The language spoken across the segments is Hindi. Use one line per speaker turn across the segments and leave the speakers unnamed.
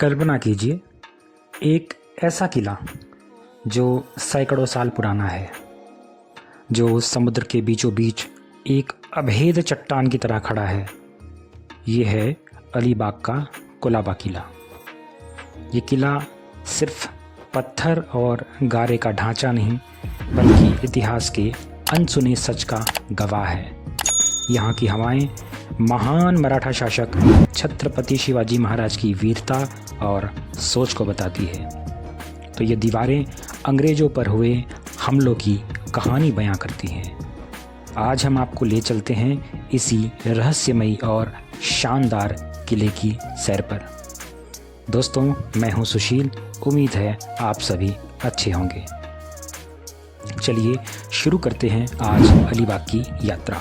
कल्पना कीजिए एक ऐसा किला जो सैकड़ों साल पुराना है, जो समुद्र के बीचों बीच एक अभेद चट्टान की तरह खड़ा है। ये है अलीबाग का कुलाबा किला। ये किला सिर्फ पत्थर और गारे का ढांचा नहीं, बल्कि इतिहास के अनसुने सच का गवाह है। यहाँ की हवाएं महान मराठा शासक छत्रपति शिवाजी महाराज की वीरता और सोच को बताती है, तो ये दीवारें अंग्रेज़ों पर हुए हमलों की कहानी बयां करती हैं। आज हम आपको ले चलते हैं इसी रहस्यमयी और शानदार किले की सैर पर। दोस्तों, मैं हूं सुशील। उम्मीद है आप सभी अच्छे होंगे। चलिए शुरू करते हैं आज अलीबाग की यात्रा।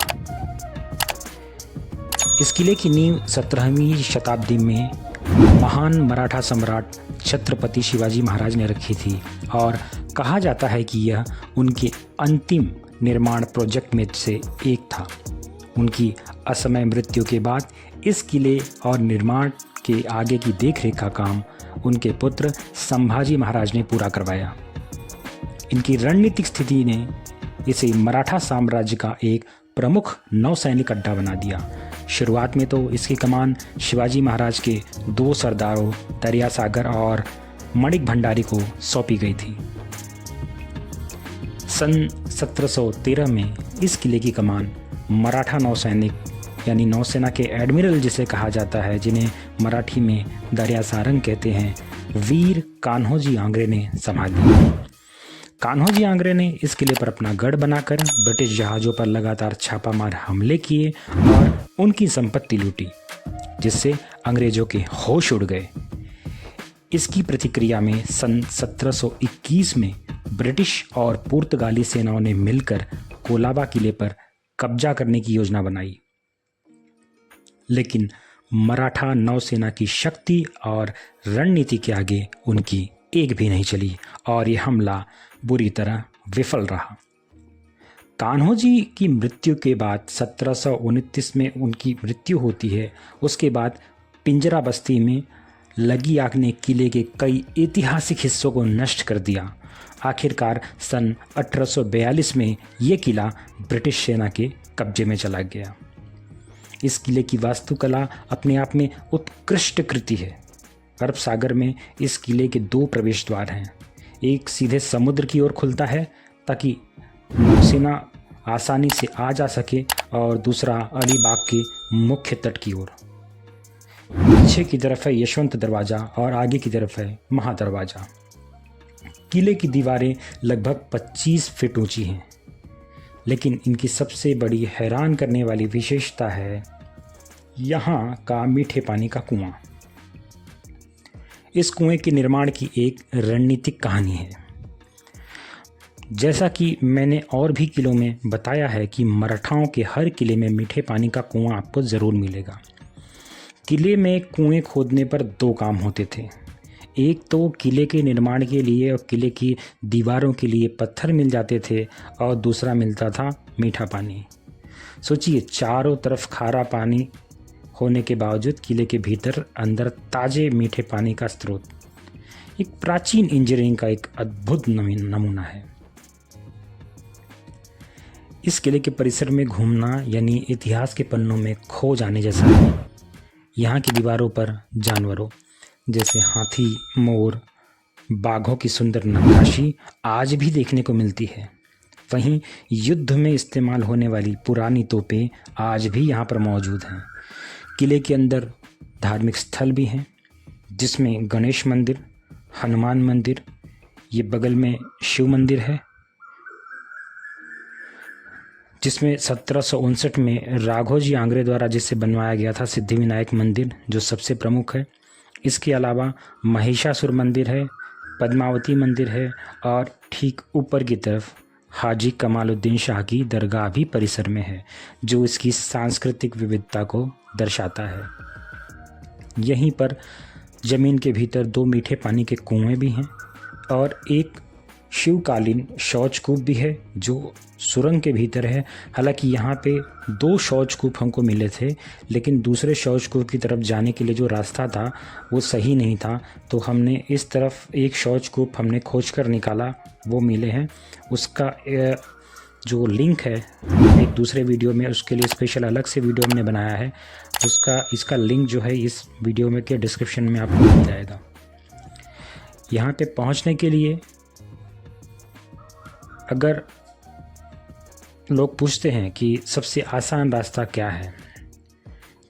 इस किले की नींव 17वीं शताब्दी में महान मराठा सम्राट छत्रपति शिवाजी महाराज ने रखी थी और कहा जाता है कि यह उनके अंतिम निर्माण प्रोजेक्ट में से एक था। उनकी असमय मृत्यु के बाद इस किले और निर्माण के आगे की देखरेख का काम उनके पुत्र संभाजी महाराज ने पूरा करवाया। इनकी रणनीतिक स्थिति ने इसे मराठा साम्राज्य का एक प्रमुख नौसैनिक अड्डा बना दिया। शुरुआत में तो इसकी कमान शिवाजी महाराज के दो सरदारों दरियासागर और मणिक भंडारी को सौंपी गई थी। सन 1713 में इस किले की कमान मराठा नौसैनिक यानी नौसेना के एडमिरल जिसे कहा जाता है, जिन्हें मराठी में दरियासारंग कहते हैं, वीर कान्होजी आंग्रे ने संभाल ली। कान्होजी आंग्रे ने इस किले पर अपना गढ़ बनाकर ब्रिटिश जहाज़ों पर लगातार छापामार हमले किए और उनकी संपत्ति लूटी, जिससे अंग्रेज़ों के होश उड़ गए। इसकी प्रतिक्रिया में सन 1721 में ब्रिटिश और पुर्तगाली सेनाओं ने मिलकर कोलाबा किले पर कब्जा करने की योजना बनाई, लेकिन मराठा नौसेना की शक्ति और रणनीति के आगे उनकी एक भी नहीं चली और यह हमला बुरी तरह विफल रहा। कान्होजी की मृत्यु के बाद 1729 में उनकी मृत्यु होती है। उसके बाद पिंजरा बस्ती में लगी आग ने किले के कई ऐतिहासिक हिस्सों को नष्ट कर दिया। आखिरकार सन 1842 में ये किला ब्रिटिश सेना के कब्जे में चला गया। इस किले की वास्तुकला अपने आप में उत्कृष्ट कृति है। अरब सागर में इस किले के दो प्रवेश द्वार हैं। एक सीधे समुद्र की ओर खुलता है ताकि नौसेना आसानी से आ जा सके, और दूसरा अलीबाग के मुख्य तट की ओर। पीछे की तरफ है यशवंत दरवाज़ा और आगे की तरफ है महादरवाज़ा। किले की दीवारें लगभग 25 फीट ऊंची हैं, लेकिन इनकी सबसे बड़ी हैरान करने वाली विशेषता है यहाँ का मीठे पानी का कुआं। इस कुएं के निर्माण की एक रणनीतिक कहानी है। जैसा कि मैंने और भी किलों में बताया है कि मराठाओं के हर किले में मीठे पानी का कुआं आपको ज़रूर मिलेगा। किले में कुएं खोदने पर दो काम होते थे। एक तो किले के निर्माण के लिए और किले की दीवारों के लिए पत्थर मिल जाते थे, और दूसरा मिलता था मीठा पानी। सोचिए, चारों तरफ खारा पानी होने के बावजूद किले के भीतर अंदर ताज़े मीठे पानी का स्रोत। एक प्राचीन इंजीनियरिंग का एक अद्भुत नमूना है। इस किले के परिसर में घूमना यानी इतिहास के पन्नों में खो जाने जैसा है। यहाँ की दीवारों पर जानवरों जैसे हाथी, मोर, बाघों की सुंदर नक्काशी आज भी देखने को मिलती है। वहीं युद्ध में इस्तेमाल होने वाली पुरानी तोपें आज भी यहाँ पर मौजूद हैं। किले के अंदर धार्मिक स्थल भी हैं, जिसमें गणेश मंदिर, हनुमान मंदिर, ये बगल में शिव मंदिर है, जिसमें 1759 में राघोजी आंग्रे द्वारा जिसे बनवाया गया था सिद्धिविनायक मंदिर, जो सबसे प्रमुख है। इसके अलावा महिषासुर मंदिर है, पद्मावती मंदिर है, और ठीक ऊपर की तरफ हाजी कमालुद्दीन शाह की दरगाह भी परिसर में है, जो इसकी सांस्कृतिक विविधता को दर्शाता है। यहीं पर ज़मीन के भीतर दो मीठे पानी के कुएं भी हैं और एक शिवकालीन शौचकूप भी है जो सुरंग के भीतर है। हालांकि यहाँ पे 2 शौचकूप हमको मिले थे, लेकिन दूसरे शौचकूप की तरफ जाने के लिए जो रास्ता था वो सही नहीं था, तो हमने इस तरफ एक शौचकूप हमने खोज कर निकाला, वो मिले हैं। उसका जो लिंक है एक दूसरे वीडियो में, उसके लिए स्पेशल अलग से वीडियो हमने बनाया है, इसका लिंक जो है इस वीडियो में के डिस्क्रिप्शन में आपको मिल जाएगा। यहाँ पे पहुँचने के लिए अगर लोग पूछते हैं कि सबसे आसान रास्ता क्या है,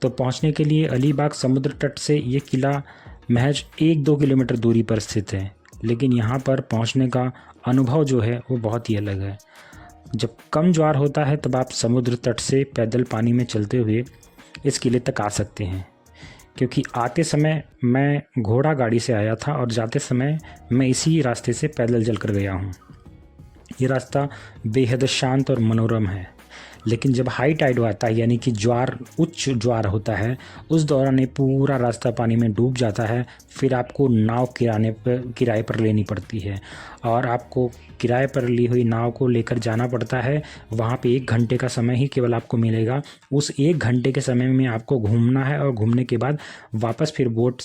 तो पहुंचने के लिए अलीबाग समुद्र तट से ये किला महज 1-2 किलोमीटर दूरी पर स्थित है, लेकिन यहाँ पर पहुंचने का अनुभव जो है वो बहुत ही अलग है। जब कम ज्वार होता है तब आप समुद्र तट से पैदल पानी में चलते हुए इस किले तक आ सकते हैं, क्योंकि आते समय मैं घोड़ा गाड़ी से आया था और जाते समय मैं इसी रास्ते से पैदल चल कर गया हूँ। ये रास्ता बेहद शांत और मनोरम है, लेकिन जब हाई टाइड आता है यानी कि उच्च ज्वार होता है, उस दौरान ये पूरा रास्ता पानी में डूब जाता है। फिर आपको नाव किराए पर लेनी पड़ती है और आपको किराए पर ली हुई नाव को लेकर जाना पड़ता है। वहाँ पे 1 घंटे का समय ही केवल आपको मिलेगा। उस 1 घंटे के समय में आपको घूमना है और घूमने के बाद वापस फिर बोट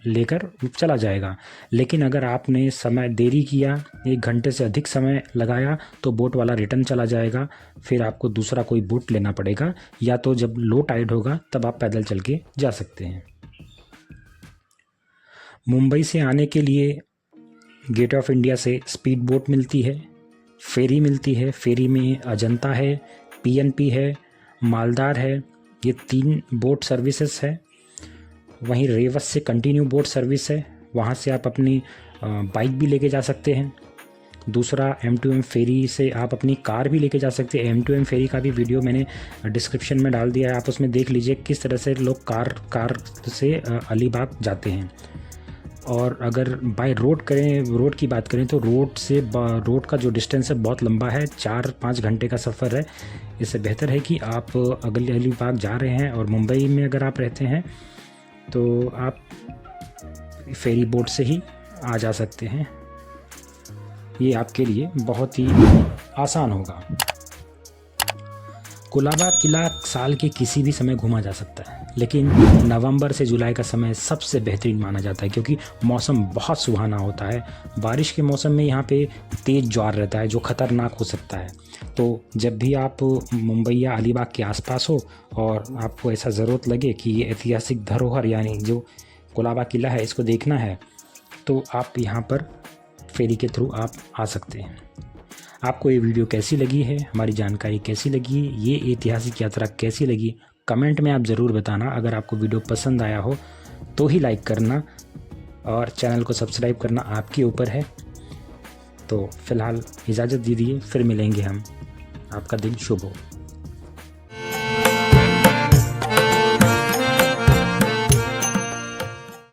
लेकर चला जाएगा। लेकिन अगर आपने समय देरी किया, 1 घंटे से अधिक समय लगाया, तो बोट वाला रिटर्न चला जाएगा। फिर आपको दूसरा कोई बोट लेना पड़ेगा, या तो जब लो टाइड होगा तब आप पैदल चल के जा सकते हैं। मुंबई से आने के लिए गेट ऑफ इंडिया से स्पीड बोट मिलती है, फेरी मिलती है। फेरी में अजंता है, PNP है, मालदार है, ये 3 बोट सर्विसेज है। वहीं रेवस से कंटिन्यू बोट सर्विस है, वहाँ से आप अपनी बाइक भी लेके जा सकते हैं। दूसरा M2M फेरी से आप अपनी कार भी लेके जा सकते हैं। M2M फेरी का भी वीडियो मैंने डिस्क्रिप्शन में डाल दिया है, आप उसमें देख लीजिए किस तरह से लोग कार से अलीबाग जाते हैं। और अगर बाय रोड की बात करें तो रोड का जो डिस्टेंस है बहुत लंबा है, 4-5 घंटे का सफ़र है। इससे बेहतर है कि आप अगर अलीबाग जा रहे हैं और मुंबई में अगर आप रहते हैं तो आप फेरी बोट से ही आ जा सकते हैं। ये आपके लिए बहुत ही आसान होगा। कुलाबा किला साल के किसी भी समय घूमा जा सकता है, लेकिन नवंबर से जुलाई का समय सबसे बेहतरीन माना जाता है, क्योंकि मौसम बहुत सुहाना होता है। बारिश के मौसम में यहाँ पे तेज़ ज्वार रहता है जो ख़तरनाक हो सकता है। तो जब भी आप मुंबई या अलीबाग के आसपास हो और आपको ऐसा ज़रूरत लगे कि ये ऐतिहासिक धरोहर यानी जो कुलाबा किला है इसको देखना है, तो आप यहाँ पर फेरी के थ्रू आप आ सकते हैं। आपको ये वीडियो कैसी लगी है, हमारी जानकारी कैसी लगी, ये ऐतिहासिक यात्रा कैसी लगी, कमेंट में आप ज़रूर बताना। अगर आपको वीडियो पसंद आया हो तो ही लाइक करना और चैनल को सब्सक्राइब करना आपके ऊपर है। तो फ़िलहाल इजाज़त दीजिए, फिर मिलेंगे हम। आपका दिन शुभ हो।